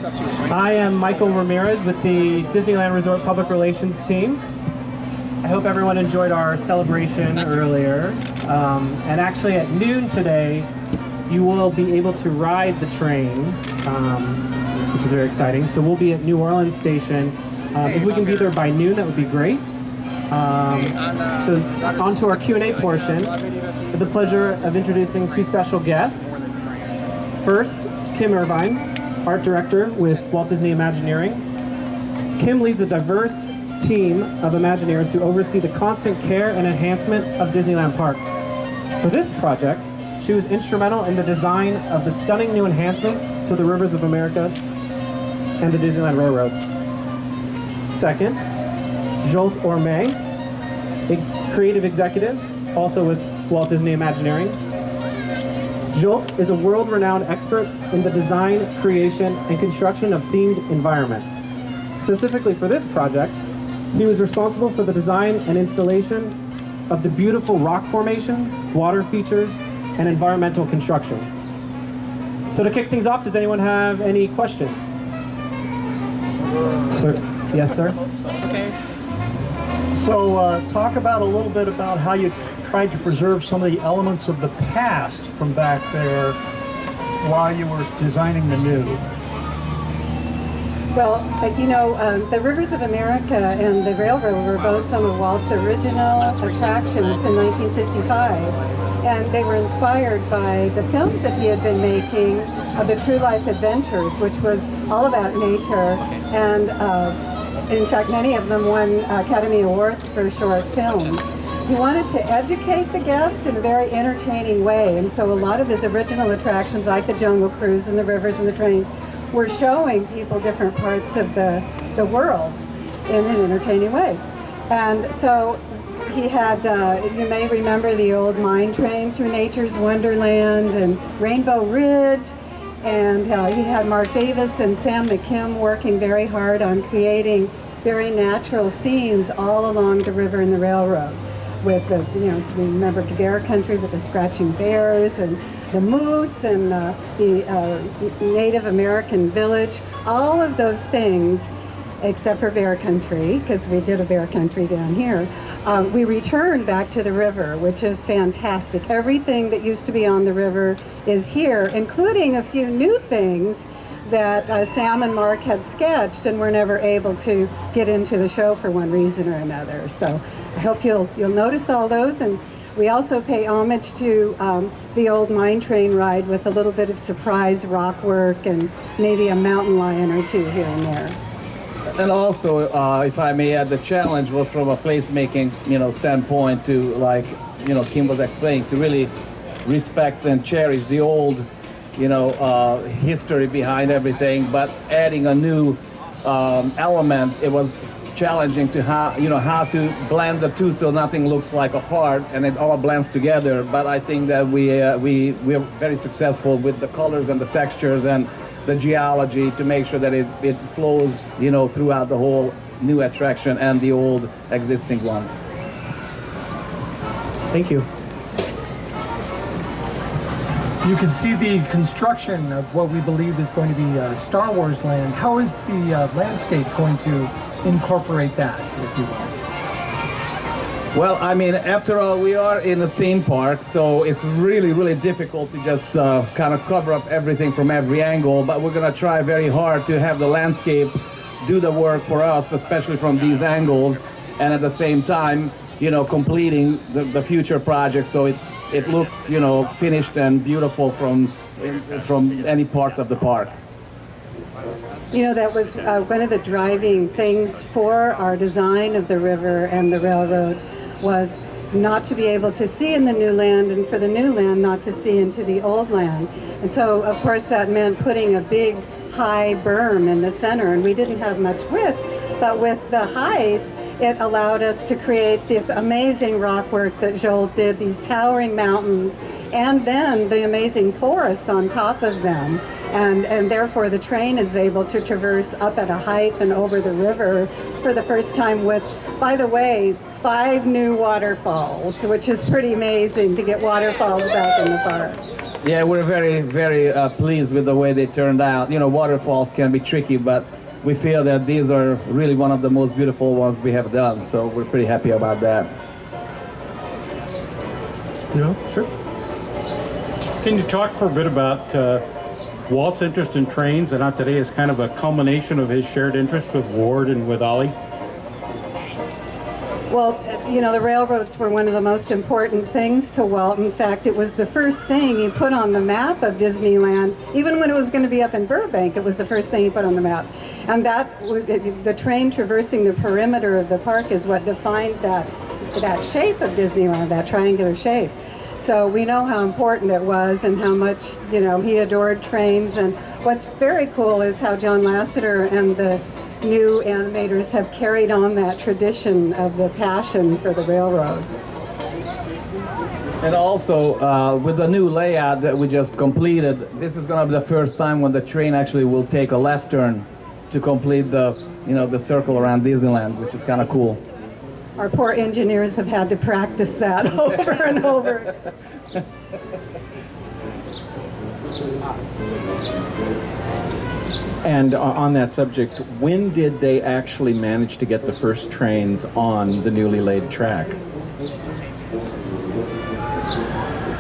I am Michael Ramirez with the Disneyland Resort Public Relations team. I hope everyone enjoyed our celebration earlier. And actually at noon today, you will be able to ride the train, which is very exciting. So we'll be at New Orleans Station. If we can be there by noon, that would be great. So on to our Q&A portion. With the pleasure of introducing two special guests. First, Kim Irvine, Art Director with Walt Disney Imagineering. Kim leads a diverse team of Imagineers who oversee the constant care and enhancement of Disneyland Park. For this project, she was instrumental in the design of the stunning new enhancements to the Rivers of America and the Disneyland Railroad. Second, Zsolt Hormay, a creative executive, also with Walt Disney Imagineering. Zsolt is a world-renowned expert in the design, creation, and construction of themed environments. Specifically for this project, he was responsible for the design and installation of the beautiful rock formations, water features, and environmental construction. So to kick things off, does anyone have any questions? Sir? Yes, sir? Okay. So talk about a little bit about how you tried to preserve some of the elements of the past from back there while you were designing the new. Well, the Rivers of America and the Railroad were both some of Walt's original attractions in 1955. And they were inspired by the films that he had been making of the True Life Adventures, which was all about nature. And in fact, many of them won Academy Awards for short films. He wanted to educate the guest in a very entertaining way. And so a lot of his original attractions, like the Jungle Cruise and the rivers and the trains, were showing people different parts of the world in an entertaining way. And so he had, you may remember the old mine train through Nature's Wonderland and Rainbow Ridge. And he had Mark Davis and Sam McKim working very hard on creating very natural scenes all along the river and the railroad. With the, so we remember Bear Country with the scratching bears and the moose and the Native American village, all of those things, except for Bear Country, because we did a Bear Country down here. We returned back to the river, which is fantastic. Everything that used to be on the river is here, including a few new things that Sam and Mark had sketched and were never able to get into the show for one reason or another. So I hope you'll notice all those. And we also pay homage to the old mine train ride with a little bit of surprise rock work and maybe a mountain lion or two here and there. And also, if I may add, the challenge was from a placemaking, standpoint to, like, Kim was explaining, to really respect and cherish the old, history behind everything, but adding a new element, it was challenging to how to blend the two so nothing looks like a part and it all blends together. But I think that we're very successful with the colors and the textures and the geology to make sure that it flows, throughout the whole new attraction and the old existing ones. Thank you. You can see the construction of what we believe is going to be Star Wars land. How is the landscape going to incorporate that, if you will? Well, I mean, after all, we are in a theme park, so it's really, really difficult to just kind of cover up everything from every angle, but we're going to try very hard to have the landscape do the work for us, especially from these angles, and at the same time, completing the future project so it looks, finished and beautiful from any parts of the park. That was one of the driving things for our design of the river and the railroad, was not to be able to see in the new land, and for the new land not to see into the old land. And so, of course, that meant putting a big, high berm in the center, and we didn't have much width, but with the height, it allowed us to create this amazing rock work that Zsolt did, these towering mountains, and then the amazing forests on top of them. And therefore the train is able to traverse up at a height and over the river for the first time with, by the way, 5 new waterfalls, which is pretty amazing to get waterfalls back in the park. Yeah, we're very, very pleased with the way they turned out. You know, waterfalls can be tricky, but we feel that these are really one of the most beautiful ones we have done. So we're pretty happy about that. Anyone else? Sure. Can you talk for a bit about Walt's interest in trains, and how today is kind of a culmination of his shared interest with Ward and with Ollie? Well, you know, the railroads were one of the most important things to Walt. In fact, it was the first thing he put on the map of Disneyland. Even when it was going to be up in Burbank, it was the first thing he put on the map. And that, the train traversing the perimeter of the park is what defined that shape of Disneyland, that triangular shape. So we know how important it was and how much, you know, he adored trains. And what's very cool is how John Lasseter and the new animators have carried on that tradition of the passion for the railroad. And also, with the new layout that we just completed, this is going to be the first time when the train actually will take a left turn to complete the, you know, the circle around Disneyland, which is kind of cool. Our poor engineers have had to practice that over and over. And on that subject, when did they actually manage to get the first trains on the newly laid track?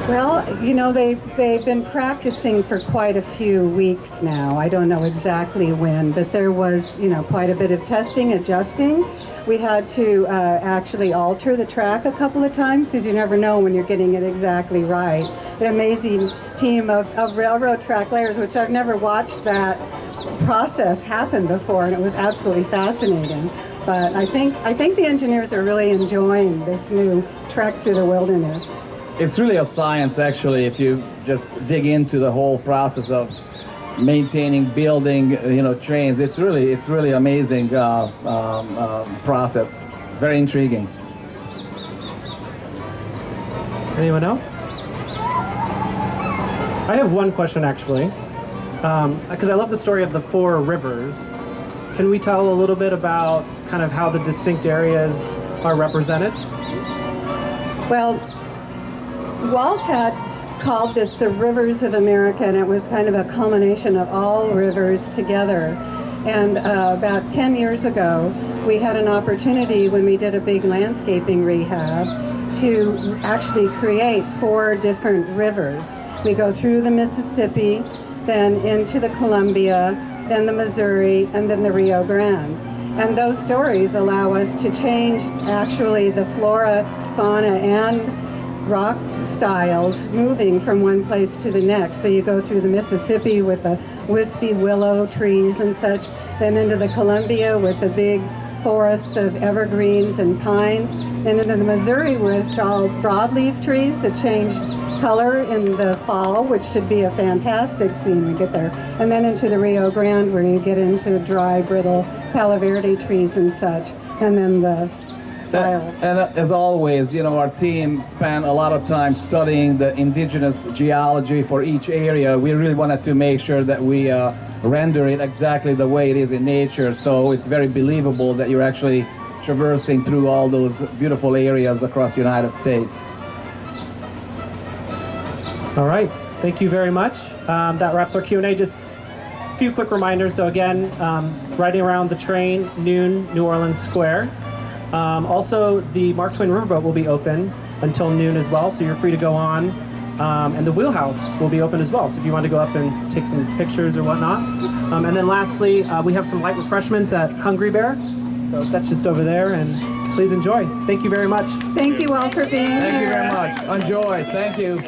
Well, you know, they've been practicing for quite a few weeks now. I don't know exactly when, but there was, you know, quite a bit of testing, adjusting. We had to actually alter the track a couple of times, because you never know when you're getting it exactly right. An amazing team of railroad track layers, which I've never watched that process happen before, and it was absolutely fascinating. But I think the engineers are really enjoying this new trek through the wilderness. It's really a science, actually, if you just dig into the whole process of maintaining, building, you know, trains. It's really amazing process. Very intriguing. Anyone else? I have one question, actually, because I love the story of the four rivers. Can we tell a little bit about kind of how the distinct areas are represented? Well, Walt had called this the Rivers of America, and it was kind of a culmination of all rivers together. And about 10 years ago, we had an opportunity when we did a big landscaping rehab to actually create 4 different rivers. We go through the Mississippi, then into the Columbia, then the Missouri, and then the Rio Grande. And those stories allow us to change actually the flora, fauna, and rock styles moving from one place to the next. So you go through the Mississippi with the wispy willow trees and such, then into the Columbia with the big forest of evergreens and pines, and into the Missouri with all broadleaf trees that change color in the fall, which should be a fantastic scene when you get there, and then into the Rio Grande where you get into dry, brittle Palo Verde trees and such, and then the style. And as always, you know, our team spent a lot of time studying the indigenous geology for each area. We really wanted to make sure that we render it exactly the way it is in nature, so it's very believable that you're actually traversing through all those beautiful areas across the United States. All right, thank you very much. That wraps our Q&A. Just a few quick reminders. So again, riding around the train, noon, New Orleans Square. Also, the Mark Twain Riverboat will be open until noon as well, so you're free to go on. And the wheelhouse will be open as well, so if you want to go up and take some pictures or whatnot. And then lastly, we have some light refreshments at Hungry Bear, so that's just over there, and please enjoy. Thank you very much. Thank you all for being here. Thank you very much. Enjoy. Thank you.